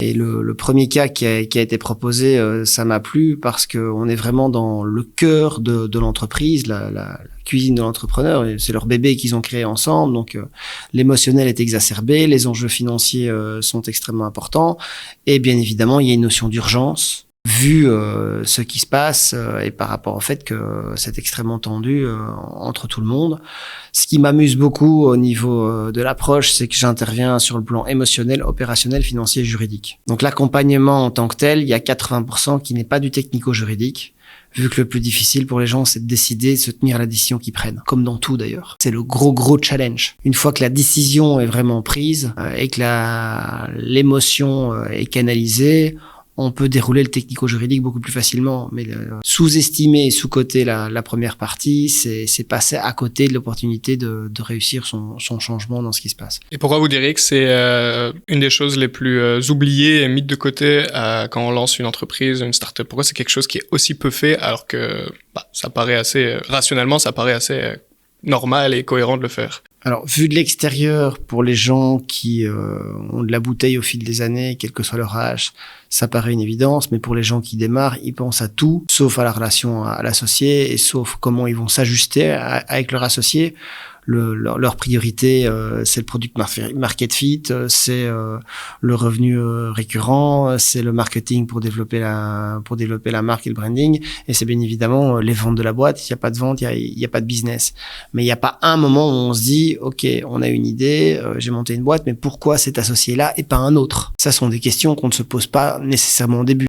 Et le premier cas qui a été proposé, ça m'a plu parce que on est vraiment dans le cœur de l'entreprise, la cuisine de l'entrepreneur. C'est leur bébé qu'ils ont créé ensemble, donc l'émotionnel est exacerbé, les enjeux financiers sont extrêmement importants, et bien évidemment, il y a une notion d'urgence vu ce qui se passe et par rapport au fait que c'est extrêmement tendu entre tout le monde. Ce qui m'amuse beaucoup au niveau de l'approche, c'est que j'interviens sur le plan émotionnel, opérationnel, financier et juridique. Donc l'accompagnement en tant que tel, il y a 80% qui n'est pas du technico-juridique, vu que le plus difficile pour les gens, c'est de décider, de se tenir à la décision qu'ils prennent, comme dans tout d'ailleurs. C'est le gros challenge. Une fois que la décision est vraiment prise et que l'émotion est canalisée, on peut dérouler le technico-juridique beaucoup plus facilement. Mais sous-estimer et sous-coter la première partie, c'est passer à côté de l'opportunité de réussir son changement dans ce qui se passe. Et pourquoi vous diriez que c'est une des choses les plus oubliées et mises de côté quand on lance une entreprise, une start-up? Pourquoi c'est quelque chose qui est aussi peu fait alors que ça paraît assez, rationnellement, ça paraît assez normal et cohérent de le faire? Alors, vu de l'extérieur, pour les gens qui ont de la bouteille au fil des années, quel que soit leur âge, ça paraît une évidence, mais pour les gens qui démarrent, ils pensent à tout, sauf à la relation à l'associé, et sauf comment ils vont s'ajuster avec leur associé. Leur priorité, c'est le product market fit, c'est le revenu récurrent, c'est le marketing pour développer la marque et le branding, et c'est bien évidemment les ventes de la boîte. S'il n'y a pas de vente, il y a pas de business. Mais il n'y a pas un moment où on se dit, ok, on a une idée, j'ai monté une boîte, mais pourquoi cet associé-là et pas un autre? Ça sont des questions qu'on ne se pose pas nécessairement au début.